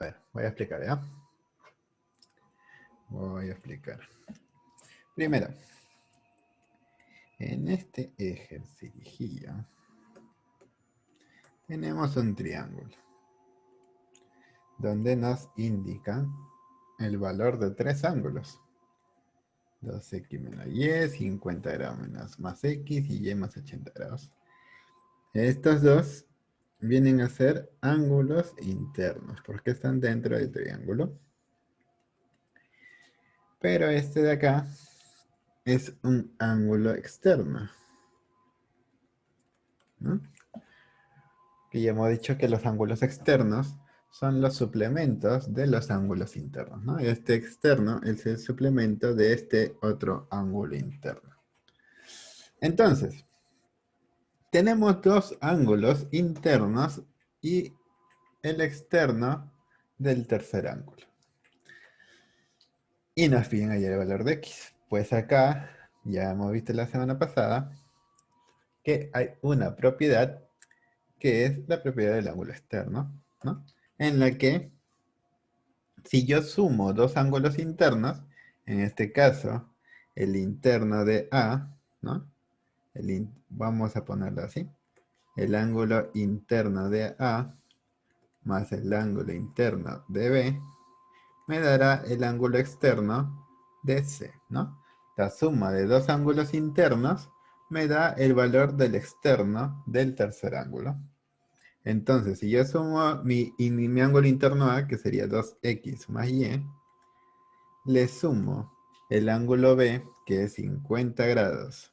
A ver, voy a explicar, ¿ya? Voy a explicar. Primero, en este ejercicio tenemos un triángulo donde nos indican el valor de tres ángulos. 2x menos y, 50 grados menos más x y más 80 grados. Estos dos vienen a ser ángulos internos porque están dentro del triángulo. Pero este de acá es un ángulo externo, ¿no? Que ya hemos dicho que los ángulos externos son los suplementos de los ángulos internos, ¿no? Este externo es el suplemento de este otro ángulo interno. Entonces, tenemos dos ángulos internos y el externo del tercer ángulo. Y nos piden hallar el valor de x. Pues acá, ya hemos visto la semana pasada, que hay una propiedad que es la propiedad del ángulo externo, ¿no? En la que si yo sumo dos ángulos internos, en este caso, el interno de A, ¿no? Vamos a ponerlo así. El ángulo interno de A más el ángulo interno de B me dará el ángulo externo de C, ¿no? La suma de dos ángulos internos me da el valor del externo del tercer ángulo. Entonces, si yo sumo mi ángulo interno A, que sería 2x más y, le sumo el ángulo B, que es 50 grados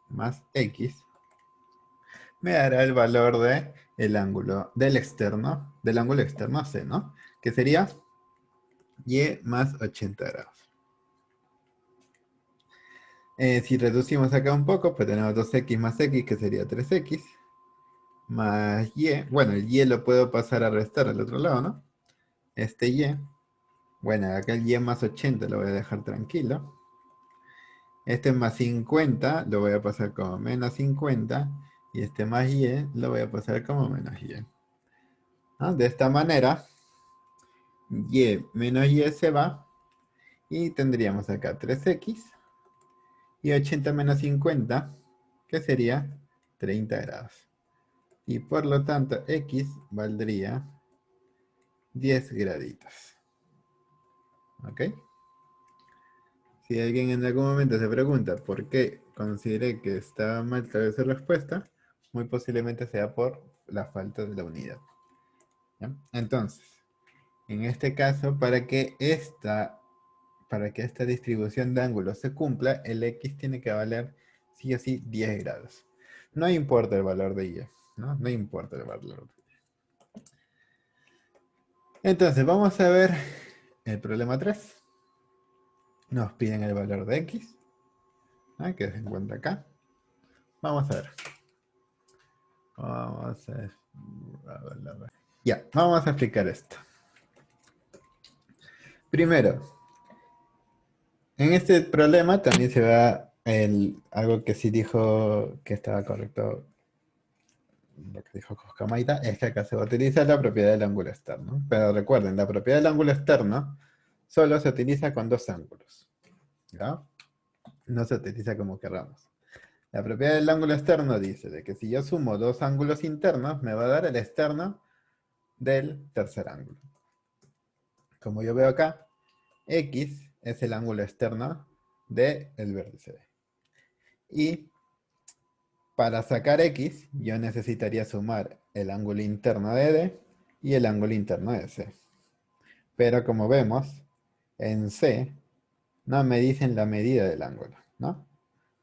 más x, me dará el valor de el ángulo del ángulo externo C, ¿no? Que sería y más 80 grados. Si reducimos acá un poco, pues tenemos 2x más x, que sería 3x, más y. Bueno, el y lo puedo pasar a restar al otro lado, ¿no? Este y. Bueno, acá el y más 80 lo voy a dejar tranquilo. Este más 50 lo voy a pasar como menos 50. Y este más y lo voy a pasar como menos y. ¿No? De esta manera, y menos y se va. Y tendríamos acá 3x. Y 80 menos 50, que sería 30 grados. Y por lo tanto, x valdría 10 graditos. ¿Ok? Si alguien en algún momento se pregunta por qué consideré que estaba mal tal vez su respuesta, muy posiblemente sea por la falta de la unidad. ¿Ya? Entonces, en este caso, para que esta distribución de ángulos se cumpla, el x tiene que valer sí o sí 10 grados. No importa el valor de y, ¿no? No importa el valor de y. Entonces, vamos a ver el problema 3. Nos piden el valor de x, ¿no? Que se encuentra acá. Vamos a ver. Vamos a ver. Ya, vamos a explicar esto. Primero, en este problema también se va algo que sí dijo que estaba correcto, lo que dijo Coscamaita, es que acá se va a utilizar la propiedad del ángulo externo. Pero recuerden, la propiedad del ángulo externo solo se utiliza con dos ángulos. ¿Ya? No se utiliza como querramos. La propiedad del ángulo externo dice de que si yo sumo dos ángulos internos, me va a dar el externo del tercer ángulo. Como yo veo acá, X es el ángulo externo del vértice B. Y para sacar X, yo necesitaría sumar el ángulo interno de D y el ángulo interno de C. Pero como vemos, en C no me dicen la medida del ángulo, ¿no?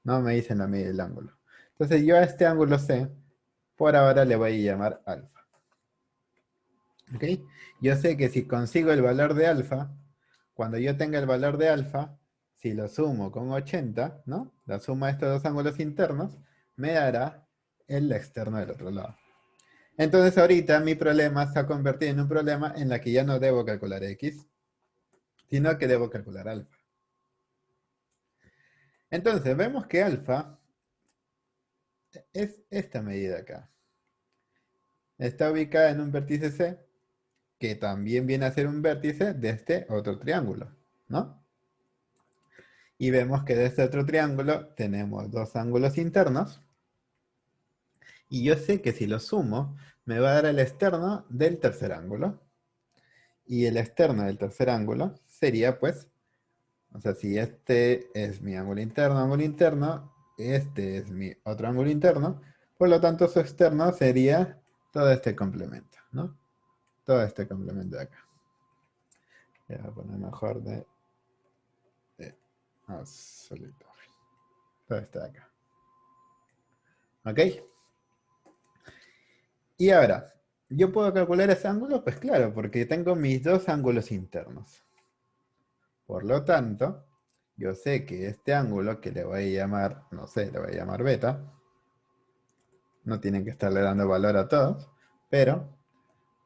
No me dicen la medida del ángulo. Entonces yo a este ángulo C, por ahora le voy a llamar alfa. ¿Ok? Yo sé que si consigo el valor de alfa, cuando yo tenga el valor de alfa, si lo sumo con 80, ¿no? La suma de estos dos ángulos internos, me dará el externo del otro lado. Entonces ahorita mi problema se ha convertido en un problema en la que ya no debo calcular x, sino que debo calcular alfa. Entonces vemos que alfa es esta medida acá. Está ubicada en un vértice C que también viene a ser un vértice de este otro triángulo, ¿no? Y vemos que de este otro triángulo tenemos dos ángulos internos. Y yo sé que si lo sumo, me va a dar el externo del tercer ángulo. Y el externo del tercer ángulo sería, pues, o sea, si este es mi ángulo interno, este es mi otro ángulo interno, por lo tanto su externo sería todo este complemento, ¿no? Todo este complemento de acá. Voy a poner mejor de absoluto. Todo este de acá. ¿Ok? Y ahora, ¿yo puedo calcular ese ángulo? Pues claro, porque tengo mis dos ángulos internos. Por lo tanto, yo sé que este ángulo, que le voy a llamar, no sé, le voy a llamar beta, no tienen que estarle dando valor a todos, pero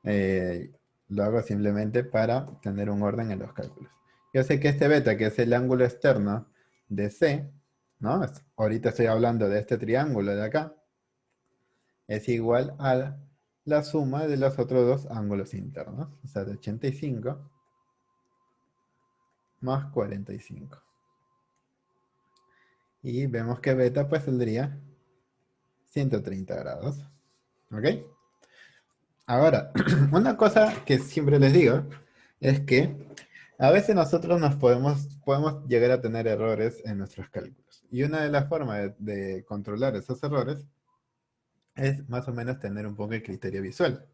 eh, lo hago simplemente para tener un orden en los cálculos. Yo sé que este beta, que es el ángulo externo de C, ¿no? Ahorita estoy hablando de este triángulo de acá, es igual a la suma de los otros dos ángulos internos, o sea, de 85 más 45. Y vemos que beta pues saldría 130 grados. ¿Ok? Ahora, una cosa que siempre les digo es que a veces nosotros podemos llegar a tener errores en nuestros cálculos. Y una de las formas de controlar esos errores es más o menos tener un poco el criterio visual.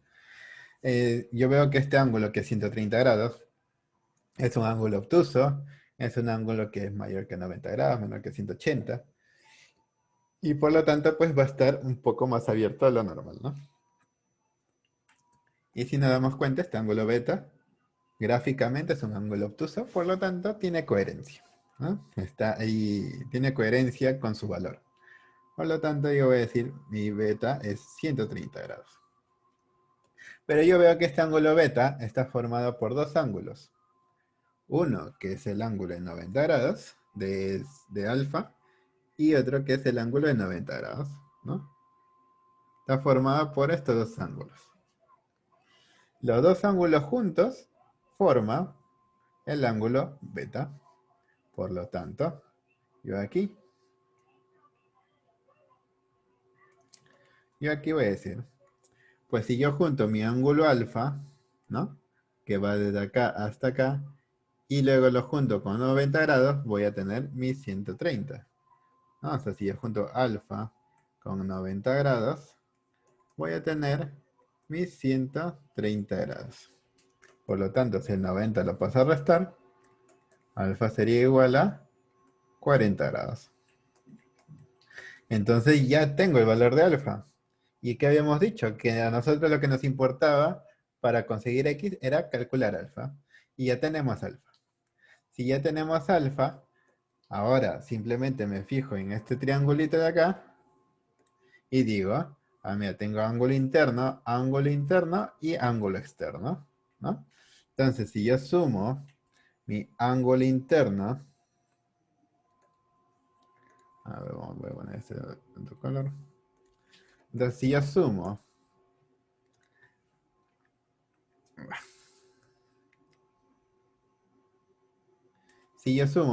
Yo veo que este ángulo, que es 130 grados, es un ángulo obtuso, es un ángulo que es mayor que 90 grados, menor que 180, y por lo tanto pues va a estar un poco más abierto a lo normal, ¿no? Y si nos damos cuenta, este ángulo beta gráficamente es un ángulo obtuso, por lo tanto tiene coherencia, ¿no? Está ahí, tiene coherencia con su valor. Por lo tanto yo voy a decir mi beta es 130 grados. Pero yo veo que este ángulo beta está formado por dos ángulos. Uno que es el ángulo de 90 grados de alfa y otro que es el ángulo de 90 grados, ¿no? Está formado por estos dos ángulos. Los dos ángulos juntos forman el ángulo beta. Por lo tanto, yo aquí voy a decir, pues si yo junto mi ángulo alfa, ¿no? Que va desde acá hasta acá, y luego lo junto con 90 grados, voy a tener mi 130. ¿No? O sea, si yo junto alfa con 90 grados, voy a tener mis 130 grados. Por lo tanto, si el 90 lo paso a restar, alfa sería igual a 40 grados. Entonces ya tengo el valor de alfa. ¿Y qué habíamos dicho? Que a nosotros lo que nos importaba para conseguir x era calcular alfa. Y ya tenemos alfa. Si ya tenemos alfa, ahora simplemente me fijo en este triangulito de acá y digo, mira, tengo ángulo interno y ángulo externo, ¿no? Entonces, si yo sumo mi ángulo interno, a ver, voy a poner este en otro color. Entonces, si yo sumo,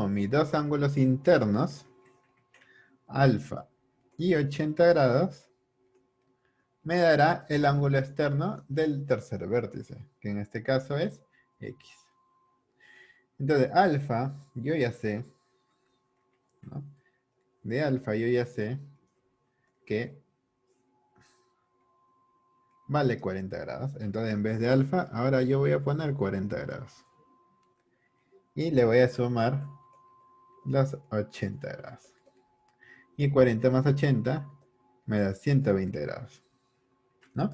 mis dos ángulos internos, alfa y 80 grados, me dará el ángulo externo del tercer vértice, que en este caso es x. Entonces, alfa, yo ya sé, ¿no? De alfa yo ya sé que vale 40 grados. Entonces, en vez de alfa, ahora yo voy a poner 40 grados. Y le voy a sumar los 80 grados. Y 40 más 80 me da 120 grados, ¿no?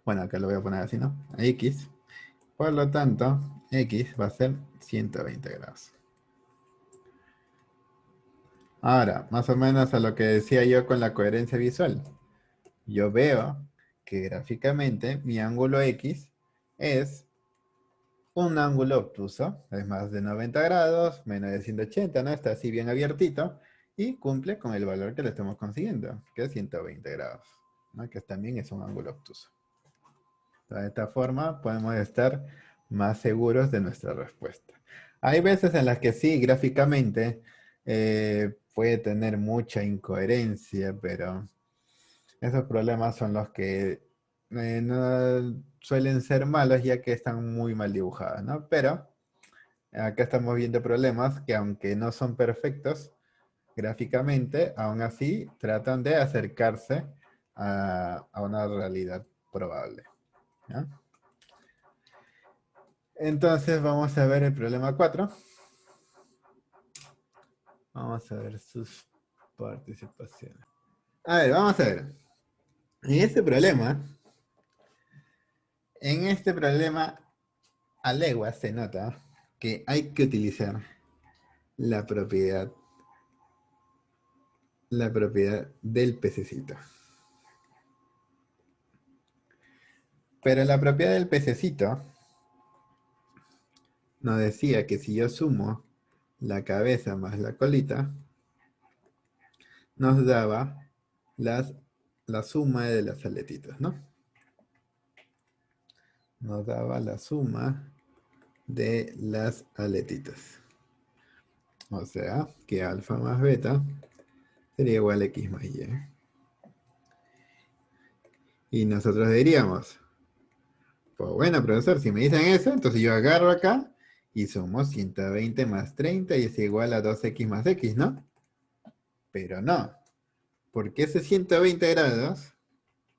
Bueno, acá lo voy a poner así, ¿no? A x. Por lo tanto, x va a ser 120 grados. Ahora, más o menos a lo que decía yo con la coherencia visual. Yo veo que gráficamente mi ángulo x es un ángulo obtuso, es más de 90 grados, menos de 180, ¿no? Está así bien abiertito y cumple con el valor que le estamos consiguiendo, que es 120 grados, ¿no? Que también es un ángulo obtuso. De esta forma podemos estar más seguros de nuestra respuesta. Hay veces en las que sí, gráficamente puede tener mucha incoherencia, pero esos problemas son los que no suelen ser malos ya que están muy mal dibujados, ¿no? Pero acá estamos viendo problemas que aunque no son perfectos gráficamente, aún así tratan de acercarse a una realidad probable, ¿no? Entonces vamos a ver el problema 4. Vamos a ver sus participaciones. A ver, vamos a ver. En este problema a leguas se nota que hay que utilizar la propiedad, la propiedad del pececito. Pero la propiedad del pececito nos decía que si yo sumo la cabeza más la colita, nos daba las, la suma de las aletitas, ¿no? Nos daba la suma de las aletitas. O sea, que alfa más beta sería igual a x más y. Y nosotros diríamos, pues bueno, profesor, si me dicen eso, entonces yo agarro acá y sumo 120 más 30 y es igual a 2x más x, ¿no? Pero no, porque ese 120 grados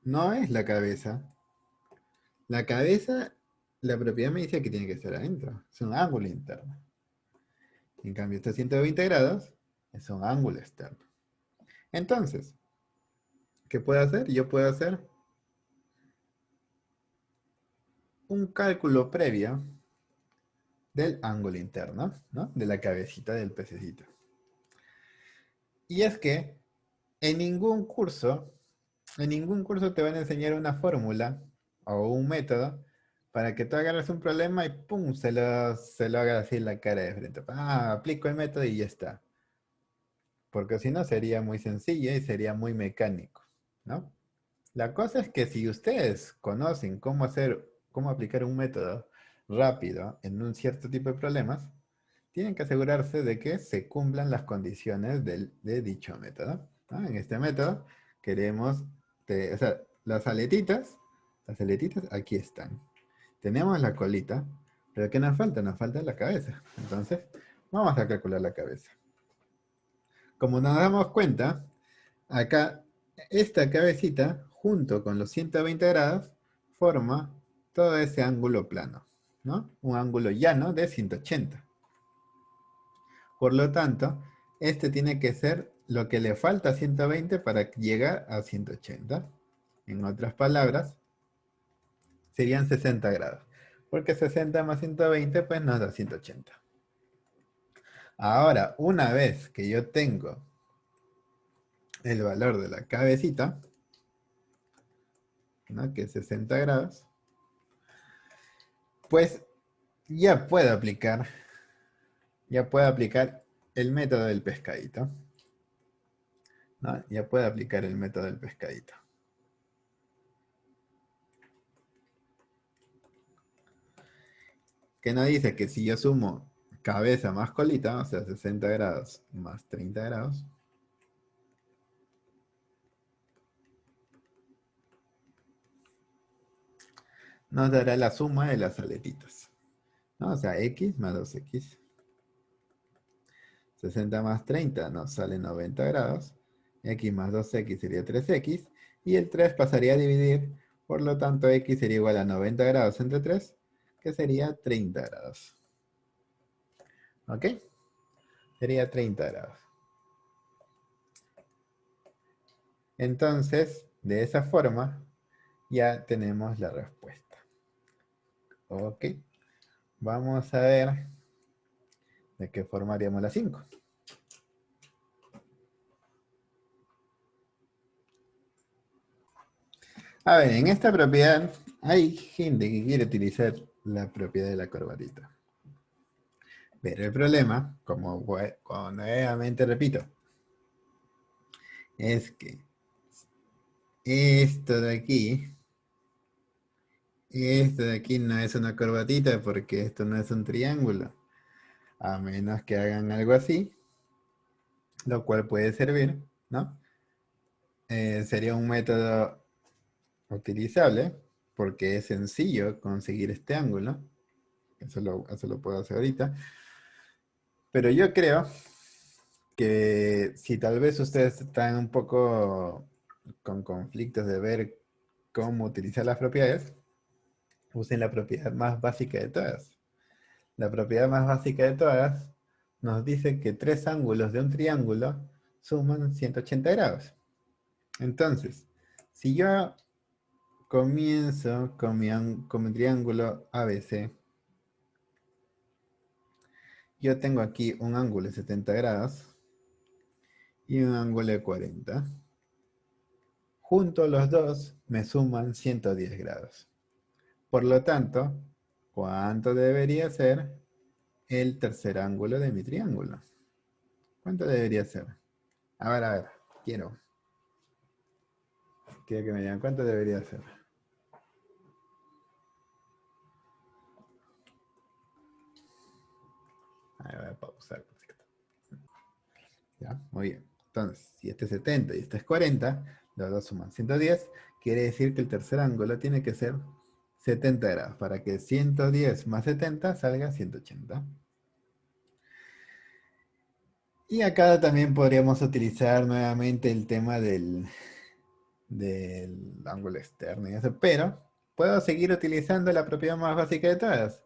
no es la cabeza. La cabeza, la propiedad me dice que tiene que estar adentro. Es un ángulo interno. En cambio, estos 120 grados es un ángulo externo. Entonces, ¿qué puedo hacer? Yo puedo hacer un cálculo previo del ángulo interno, ¿no? De la cabecita del pececito. Y es que en ningún curso, en ningún curso te van a enseñar una fórmula o un método para que tú agarres un problema y ¡pum! Se lo hagas así en la cara de frente. Ah, aplico el método y ya está. Porque si no sería muy sencillo y sería muy mecánico, ¿no? La cosa es que si ustedes conocen cómo aplicar un método rápido en un cierto tipo de problemas, tienen que asegurarse de que se cumplan las condiciones de dicho método, ¿no? En este método queremos, o sea, las aletitas aquí están. Tenemos la colita, pero ¿qué nos falta? Nos falta la cabeza. Entonces, vamos a calcular la cabeza. Como nos damos cuenta, acá esta cabecita, junto con los 120 grados, forma todo ese ángulo plano, ¿no? Un ángulo llano de 180. Por lo tanto, este tiene que ser lo que le falta a 120 para llegar a 180. En otras palabras, serían 60 grados. Porque 60 más 120 pues nos da 180. Ahora, una vez que yo tengo el valor de la cabecita, ¿no? Que es 60 grados, pues ya puedo aplicar el método del pescadito, ¿no? Ya puedo aplicar el método del pescadito. Que nos dice que si yo sumo cabeza más colita, o sea, 60 grados más 30 grados, nos dará la suma de las aletitas, ¿no? O sea, x más 2x. 60 más 30 nos sale 90 grados. X más 2x sería 3x. Y el 3 pasaría a dividir. Por lo tanto, x sería igual a 90 grados entre 3, que sería 30 grados. ¿Ok? Sería 30 grados. Entonces, de esa forma, ya tenemos la respuesta. ¿Ok? Vamos a ver de qué forma haríamos la 5. A ver, en esta propiedad hay gente que quiere utilizar la propiedad de la corbatita. Pero el problema, como nuevamente repito, es que esto de aquí Esto de aquí no es una corbatita porque esto no es un triángulo. A menos que hagan algo así, lo cual puede servir, ¿no? Sería un método utilizable porque es sencillo conseguir este ángulo. Eso lo puedo hacer ahorita. Pero yo creo que si tal vez ustedes están un poco con conflictos de ver cómo utilizar las propiedades, usen la propiedad más básica de todas. La propiedad más básica de todas nos dice que tres ángulos de un triángulo suman 180 grados. Entonces, si yo comienzo con mi triángulo ABC, yo tengo aquí un ángulo de 70 grados y un ángulo de 40. Juntos los dos me suman 110 grados. Por lo tanto, ¿cuánto debería ser el tercer ángulo de mi triángulo? ¿Cuánto debería ser? A ver, quiero que me digan cuánto debería ser. Ahí voy a pausar. Ya, muy bien. Entonces, si este es 70 y este es 40, los dos suman 110, quiere decir que el tercer ángulo tiene que ser 70 grados, para que 110 más 70 salga 180. Y acá también podríamos utilizar nuevamente el tema del ángulo externo y eso, pero puedo seguir utilizando la propiedad más básica de todas,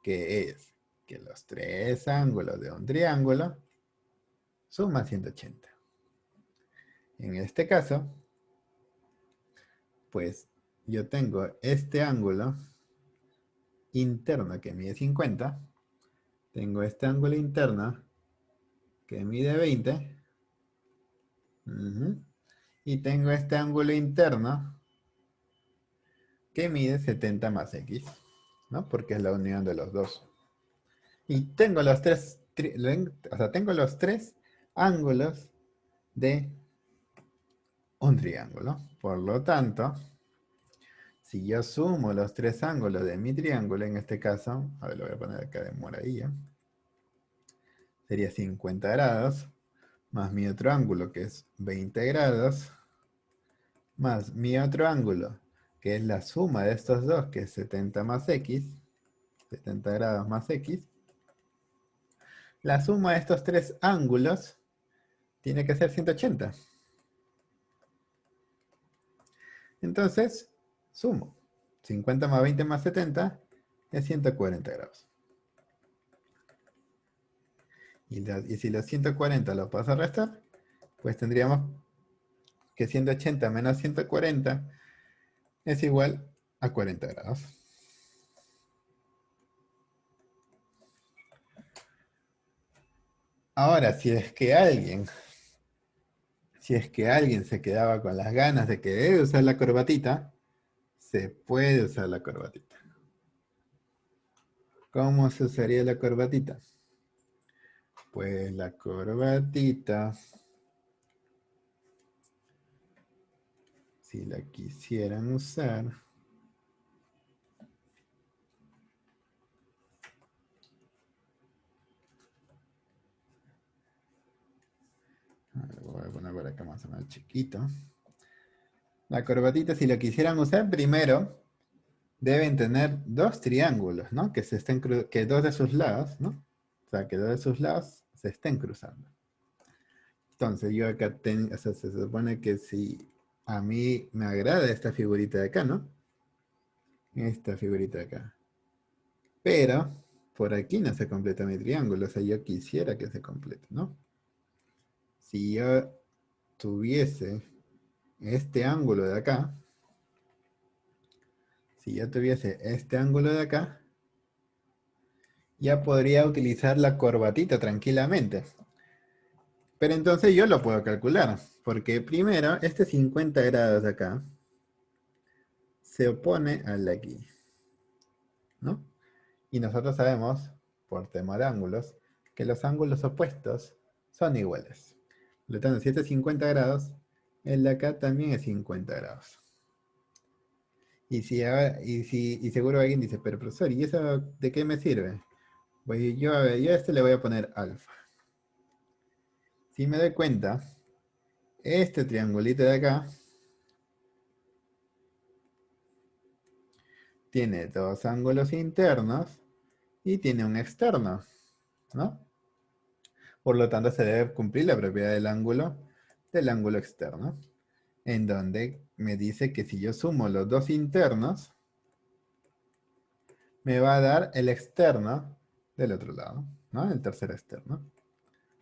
que es que los tres ángulos de un triángulo suman 180. En este caso, pues yo tengo este ángulo interno que mide 50, tengo este ángulo interno que mide 20, ujú, y tengo este ángulo interno que mide 70 más x, ¿no? Porque es la unión de los dos. Y tengo los tres, o sea, tengo los tres ángulos de un triángulo. Por lo tanto, si yo sumo los tres ángulos de mi triángulo, en este caso, a ver, lo voy a poner acá de moradilla, sería 50 grados, más mi otro ángulo que es 20 grados, más mi otro ángulo, que es la suma de estos dos, que es 70 más x, 70 grados más x. La suma de estos tres ángulos tiene que ser 180. Entonces, sumo. 50 más 20 más 70 es 140 grados. Y si los 140 lo paso a restar, pues tendríamos que 180 menos 140 es igual a 40 grados. Ahora, si es que alguien se quedaba con las ganas de que debe usar la corbatita, se puede usar la corbatita. ¿Cómo se usaría la corbatita? Pues la corbatita, si la quisieran usar, lo voy a poner por acá más o menos chiquito. La corbatita, si la quisieran usar, primero deben tener dos triángulos, ¿no? Que dos de sus lados, ¿no? O sea, que dos de sus lados se estén cruzando. Entonces, yo acá tengo, o sea, se supone que si a mí me agrada esta figurita de acá, ¿no? Esta figurita de acá. Pero por aquí no se completa mi triángulo, o sea, yo quisiera que se complete, ¿no? Si yo tuviese este ángulo de acá, si yo tuviese este ángulo de acá, ya podría utilizar la corbatita tranquilamente. Pero entonces yo lo puedo calcular, porque primero este 50 grados de acá se opone al de aquí, ¿no? Y nosotros sabemos, por tema de ángulos, que los ángulos opuestos son iguales. Por lo tanto, si este es 50 grados, el de acá también es 50 grados. Y seguro alguien dice, pero profesor, ¿y eso de qué me sirve? Pues yo, a ver, yo a este le voy a poner alfa. Si me doy cuenta, este triangulito de acá tiene dos ángulos internos y tiene un externo, ¿no? Por lo tanto, se debe cumplir la propiedad del ángulo externo, en donde me dice que si yo sumo los dos internos, me va a dar el externo del otro lado, ¿no? El tercer externo.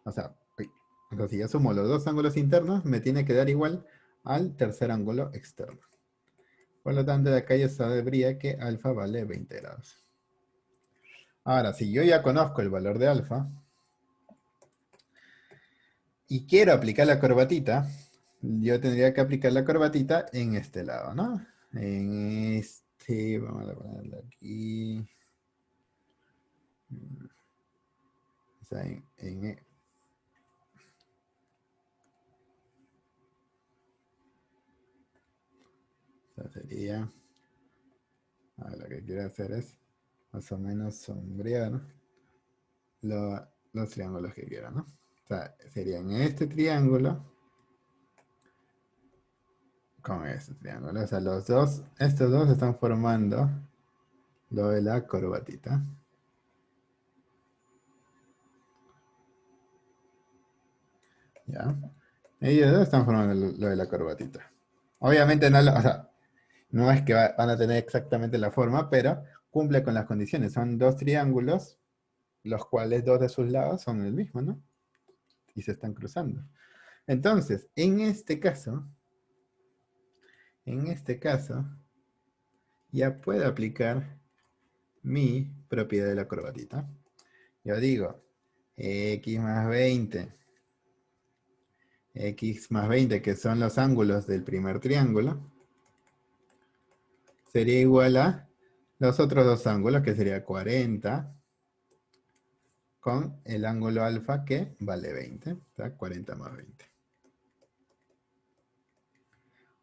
O sea, uy, entonces si yo sumo los dos ángulos internos, me tiene que dar igual al tercer ángulo externo. Por lo tanto, de acá yo sabría que alfa vale 20 grados. Ahora, si yo ya conozco el valor de alfa y quiero aplicar la corbatita, yo tendría que aplicar la corbatita en este lado, ¿no? En este, vamos a ponerlo aquí. O sea, esa sería, lo que quiero hacer es más o menos sombrear los triángulos que quiero, ¿no? O sea, serían este triángulo con este triángulo. O sea, estos dos están formando lo de la corbatita. ¿Ya? Ellos dos están formando lo de la corbatita. Obviamente no, o sea, no es que van a tener exactamente la forma, pero cumple con las condiciones. Son dos triángulos, los cuales dos de sus lados son el mismo, ¿no? Y se están cruzando. Entonces, en este caso, ya puedo aplicar mi propiedad de la corbatita. Yo digo, x más 20, x más 20, que son los ángulos del primer triángulo, sería igual a los otros dos ángulos, que sería 40, con el ángulo alfa que vale 20, o sea, 40 más 20.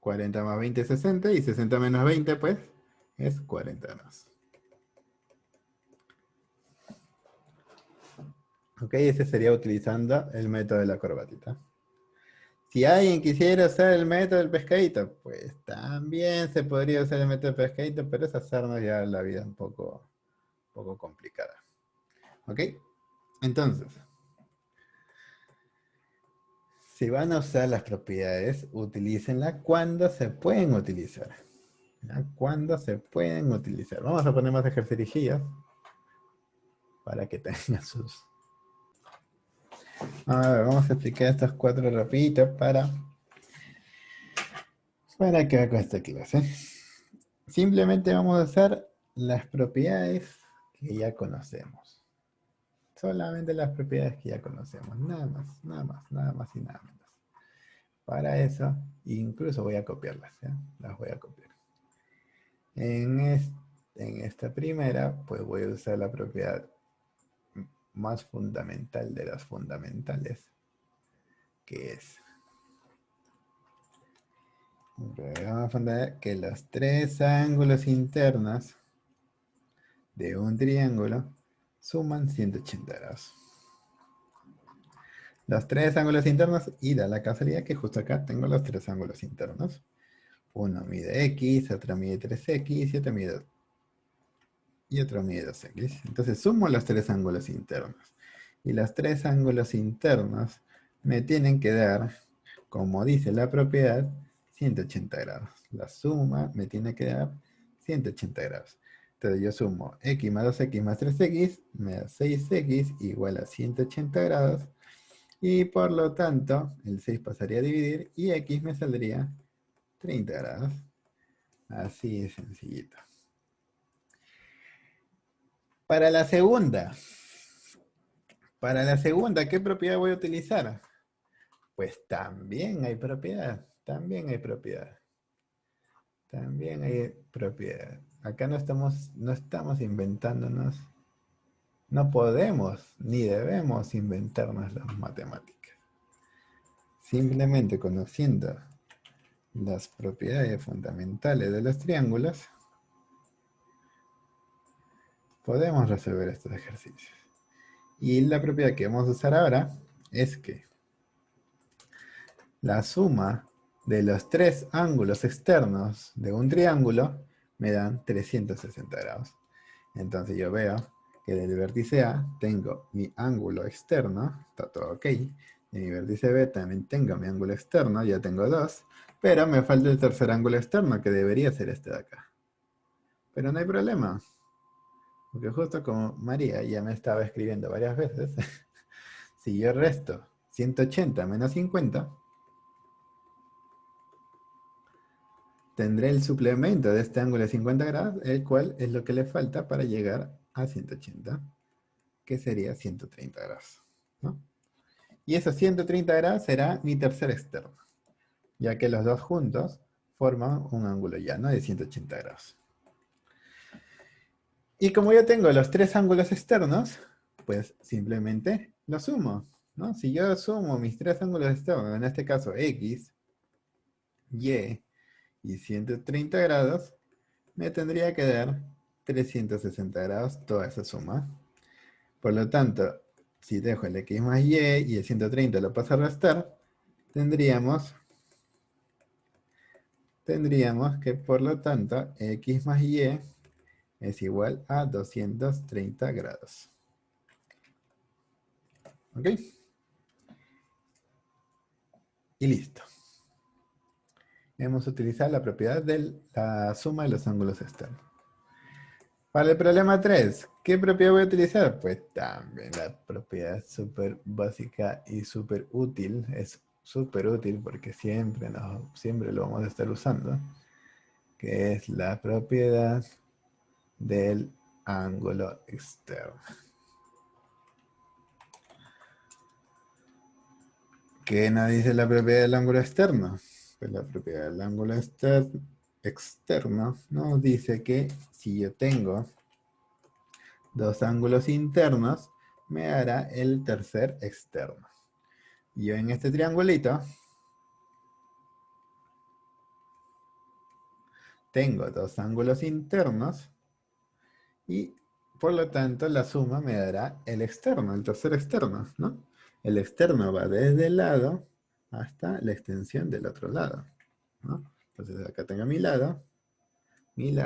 40 más 20 es 60 y 60 menos 20 pues es 40 grados. Ok, ese sería utilizando el método de la corbatita. Si alguien quisiera usar el método del pescadito, pues también se podría usar el método del pescadito, pero es hacernos ya la vida un poco complicada. ¿Ok? Entonces, si van a usar las propiedades, utilícenlas cuando se pueden utilizar. ¿Ya? Cuando se pueden utilizar. Vamos a poner más ejercicios para que tengan sus... A ver, vamos a explicar estas cuatro rapiditas para que haga esta clase. Simplemente vamos a usar las propiedades que ya conocemos. Solamente las propiedades que ya conocemos. Nada más, nada más, nada más y nada menos. Para eso, incluso voy a copiarlas. ¿Ya? Las voy a copiar. En esta primera, pues voy a usar la propiedad más fundamental de las fundamentales, que es que los tres ángulos internos de un triángulo suman 180 grados. Los tres ángulos internos, y da la casualidad que justo acá tengo los tres ángulos internos. Uno mide x, otro mide 3x y otro mide 2x. Entonces sumo los tres ángulos internos. Y los tres ángulos internos me tienen que dar, como dice la propiedad, 180 grados. La suma me tiene que dar 180 grados. Entonces yo sumo x más 2x más 3x, me da 6x igual a 180 grados. Y por lo tanto, el 6 pasaría a dividir y x me saldría 30 grados. Así de sencillito. Para la segunda, ¿qué propiedad voy a utilizar? Pues también hay propiedad, también hay propiedad. También hay propiedad. Acá no estamos inventándonos, no podemos ni debemos inventarnos las matemáticas. Simplemente conociendo las propiedades fundamentales de los triángulos, podemos resolver estos ejercicios. Y la propiedad que vamos a usar ahora es que la suma de los tres ángulos externos de un triángulo me dan 360 grados. Entonces yo veo que del vértice A tengo mi ángulo externo, está todo ok. De mi vértice B también tengo mi ángulo externo, ya tengo dos. Pero me falta el tercer ángulo externo, que debería ser este de acá. Pero no hay problema, porque justo como María ya me estaba escribiendo varias veces, si yo resto 180 menos 50, tendré el suplemento de este ángulo de 50 grados, el cual es lo que le falta para llegar a 180, que sería 130 grados, ¿no? Y esos 130 grados será mi tercer externo, ya que los dos juntos forman un ángulo llano de 180 grados. Y como ya tengo los tres ángulos externos, pues simplemente los sumo, ¿no? Si yo sumo mis tres ángulos externos, en este caso X, Y y 130 grados, me tendría que dar 360 grados toda esa suma. Por lo tanto, si dejo el X más Y el 130 lo paso a restar, tendríamos que, por lo tanto, X más Y es igual a 230 grados. ¿Ok? Y listo. Hemos utilizado la propiedad de la suma de los ángulos externos. Para el problema 3, ¿qué propiedad voy a utilizar? Pues también la propiedad súper básica y súper útil. Es súper útil porque siempre lo vamos a estar usando. Que es la propiedad del ángulo externo. ¿Qué nos dice la propiedad del ángulo externo? Pues la propiedad del ángulo externo nos dice que si yo tengo dos ángulos internos, me dará el tercer externo. Yo en este triangulito tengo dos ángulos internos y por lo tanto la suma me dará el externo, el tercer externo, ¿no? El externo va desde el lado hasta la extensión del otro lado, ¿no? Entonces acá tengo mi lado, y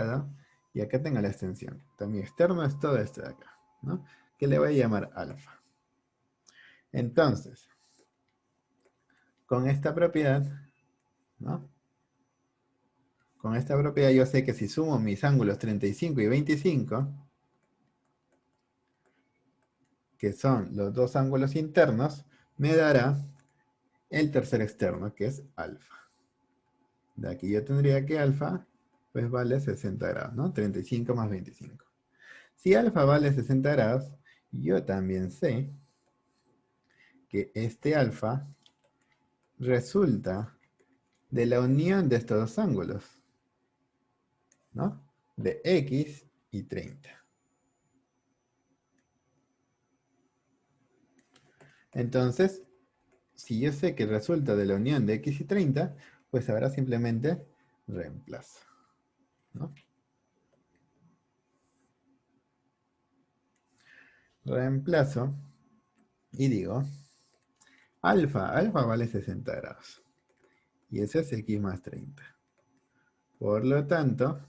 acá tengo la extensión. Entonces mi externo es todo esto de acá, ¿no? Que le voy a llamar alfa. Entonces, con esta propiedad, ¿no? Con esta propiedad yo sé que si sumo mis ángulos 35 y 25, que son los dos ángulos internos, me dará el tercer externo, que es alfa. De aquí yo tendría que alfa, pues vale 60 grados, ¿no? 35 más 25. Si alfa vale 60 grados, yo también sé que este alfa resulta de la unión de estos dos ángulos, ¿no? De X y 30. Entonces, si yo sé que resulta de la unión de X y 30, pues ahora simplemente reemplazo, ¿no? Reemplazo y digo, alfa vale 60 grados. Y ese es X más 30. Por lo tanto,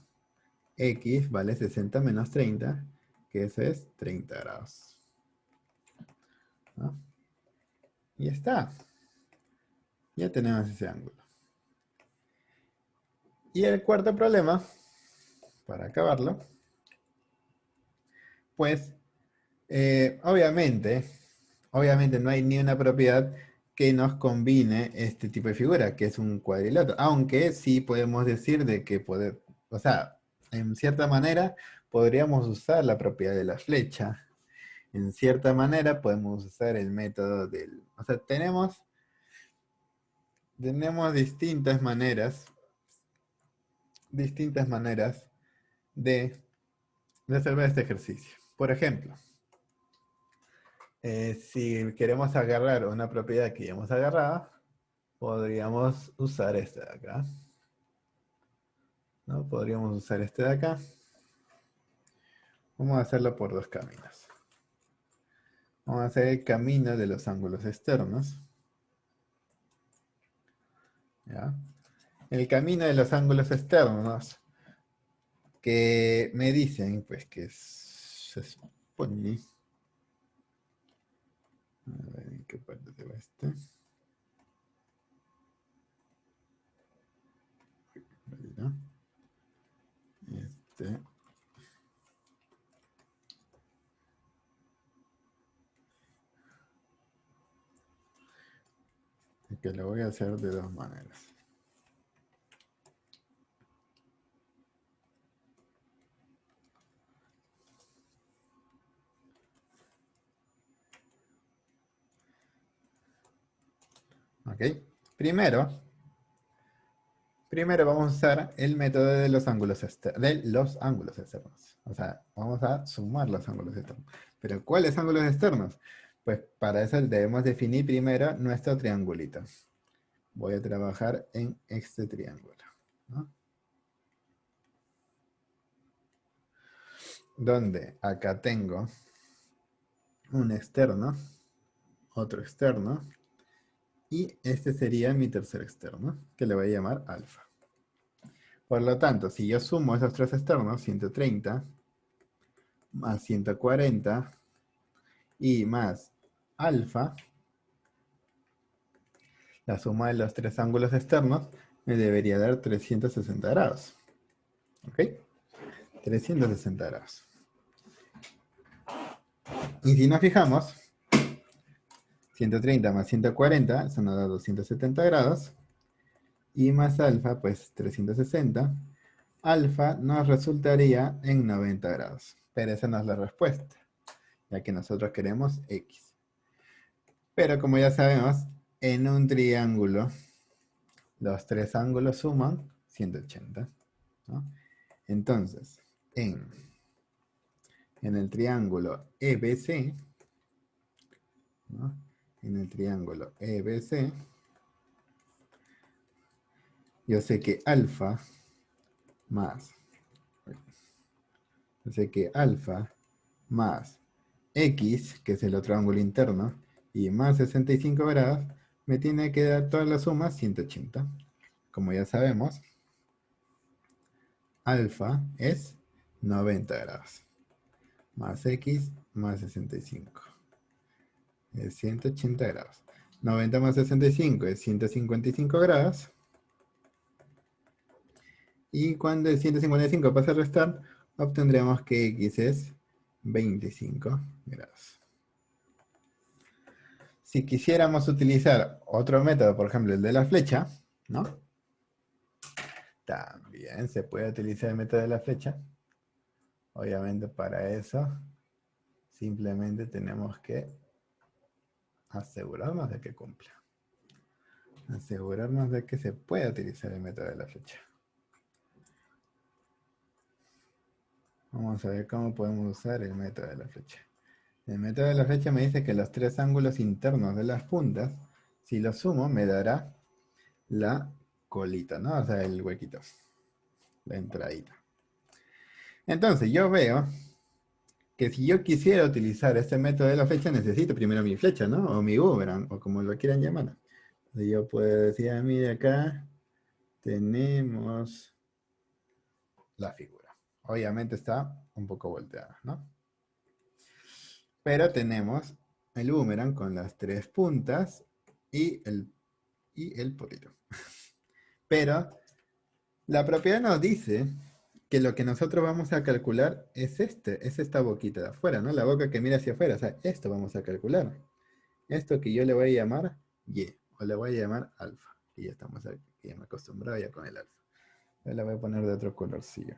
X vale 60 menos 30, que eso es 30 grados, ¿no? Y está. Ya tenemos ese ángulo. Y el cuarto problema, para acabarlo, pues obviamente no hay ni una propiedad que nos combine este tipo de figura, que es un cuadrilátero. Aunque sí podemos decir de que o sea, en cierta manera podríamos usar la propiedad de la flecha. En cierta manera podemos usar el método del... O sea, tenemos distintas maneras de resolver este ejercicio. Por ejemplo, si queremos agarrar una propiedad que ya hemos agarrado, podríamos usar este de acá, ¿no? Podríamos usar este de acá. Vamos a hacerlo por dos caminos. Vamos a hacer el camino de los ángulos externos. ¿Ya? El camino de los ángulos externos que me dicen, pues, que se supone... A ver, ¿en qué parte se va este? Ahí, ¿no? Este... Que lo voy a hacer de dos maneras. ¿Ok? Primero vamos a usar el método de los ángulos externos. O sea, vamos a sumar los ángulos externos. ¿Pero cuáles ángulos externos? Pues para eso debemos definir primero nuestro triangulito. Voy a trabajar en este triángulo, ¿no? Donde acá tengo un externo, otro externo, y este sería mi tercer externo, que le voy a llamar alfa. Por lo tanto, si yo sumo esos tres externos, 130 más 140 y más alfa, la suma de los tres ángulos externos me debería dar 360 grados. ¿Ok? 360 grados. Y si nos fijamos, 130 más 140, eso nos da 270 grados. Y más alfa, pues 360. Alfa nos resultaría en 90 grados. Pero esa no es la respuesta, ya que nosotros queremos X. Pero como ya sabemos, en un triángulo, los tres ángulos suman 180. ¿No? Entonces, en el triángulo EBC, ¿no? En el triángulo EBC, yo sé que alfa más, X, que es el otro ángulo interno, y más 65 grados, me tiene que dar todas las sumas 180. Como ya sabemos, alfa es 90 grados. Más X más 65. Es 180 grados. 90 más 65 es 155 grados. Y cuando el 155 pasa a restar, obtendremos que X es 25 grados. Si quisiéramos utilizar otro método, por ejemplo el de la flecha, ¿no? También se puede utilizar el método de la flecha. Obviamente para eso simplemente tenemos que asegurarnos de que cumpla. Asegurarnos de que se puede utilizar el método de la flecha. Vamos a ver cómo podemos usar el método de la flecha. El método de la flecha me dice que los tres ángulos internos de las puntas, si los sumo, me dará la colita, ¿no? O sea, el huequito, la entradita. Entonces, yo veo que si yo quisiera utilizar este método de la flecha, necesito primero mi flecha, ¿no? O mi boomerang, o como lo quieran llamar. Entonces, yo puedo decir, mire acá tenemos la figura. Obviamente está un poco volteada, ¿no? Pero tenemos el boomerang con las tres puntas y el potito. Pero la propiedad nos dice que lo que nosotros vamos a calcular es esta boquita de afuera, ¿no? La boca que mira hacia afuera, o sea, esto vamos a calcular. Esto que yo le voy a llamar Y, o le voy a llamar alfa. Y ya estamos aquí, ya me he acostumbrado ya con el alfa. Yo le voy a poner de otro colorcillo.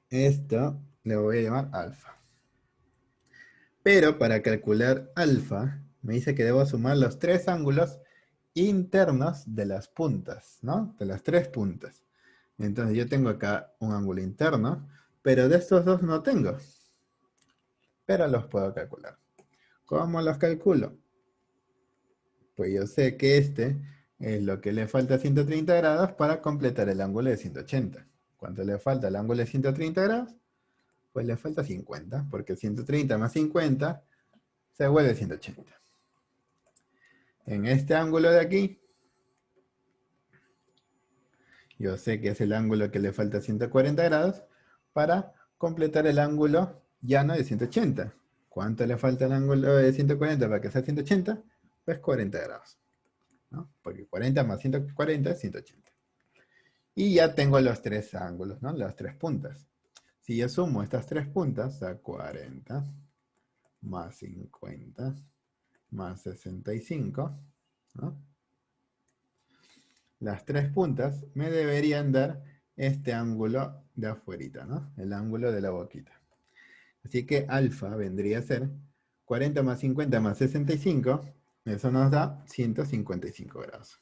Esto le voy a llamar alfa. Pero para calcular alfa, me dice que debo sumar los tres ángulos internos de las puntas, ¿no? De las tres puntas. Entonces yo tengo acá un ángulo interno, pero de estos dos no tengo. Pero los puedo calcular. ¿Cómo los calculo? Pues yo sé que este es lo que le falta a 130 grados para completar el ángulo de 180. ¿Cuánto le falta al ángulo de 130 grados? Pues le falta 50, porque 130 más 50 se vuelve 180. En este ángulo de aquí, yo sé que es el ángulo que le falta 140 grados para completar el ángulo llano de 180. ¿Cuánto le falta al ángulo de 140 para que sea 180? Pues 40 grados, ¿no? Porque 40 más 140 es 180. Y ya tengo los tres ángulos, ¿no? Las tres puntas. Si yo sumo estas tres puntas, da 40 más 50 más 65, ¿no? Las tres puntas me deberían dar este ángulo de afuerita, ¿no? El ángulo de la boquita. Así que alfa vendría a ser 40 más 50 más 65, eso nos da 155 grados.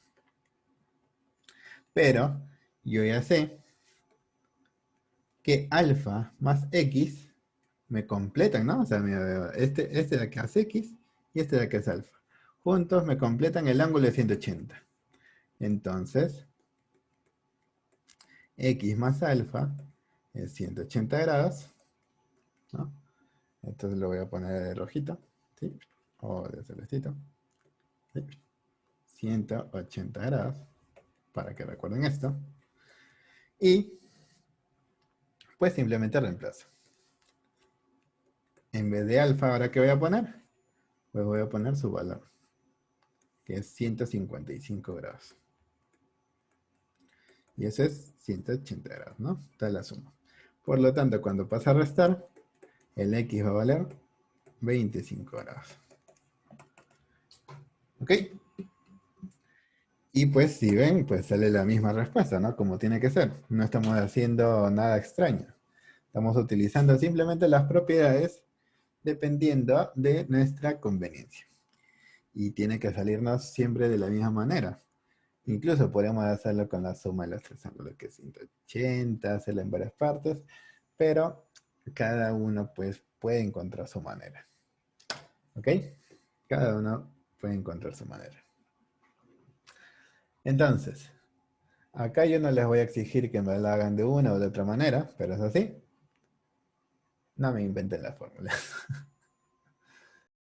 Pero yo ya sé que alfa más x me completan, ¿no? O sea, este de acá es x y este de acá es alfa. Juntos me completan el ángulo de 180. Entonces, x más alfa es 180 grados, ¿no? Entonces lo voy a poner de rojito, ¿sí? O de celestito, ¿sí? 180 grados, para que recuerden esto. Y, pues simplemente reemplazo. En vez de alfa, ¿ahora qué voy a poner? Pues voy a poner su valor, que es 155 grados. Y eso es 180 grados, ¿no? Esta la suma. Por lo tanto, cuando pasa a restar, el x va a valer 25 grados. ¿Ok? Y pues si ven, pues sale la misma respuesta, ¿no? Como tiene que ser. No estamos haciendo nada extraño. Estamos utilizando simplemente las propiedades dependiendo de nuestra conveniencia. Y tiene que salirnos siempre de la misma manera. Incluso podemos hacerlo con la suma de los tres ángulos, que es 180, hacerlo en varias partes, pero cada uno pues puede encontrar su manera. ¿Ok? Cada uno puede encontrar su manera. Entonces, acá yo no les voy a exigir que me la hagan de una o de otra manera, pero es así. No me inventen la fórmula.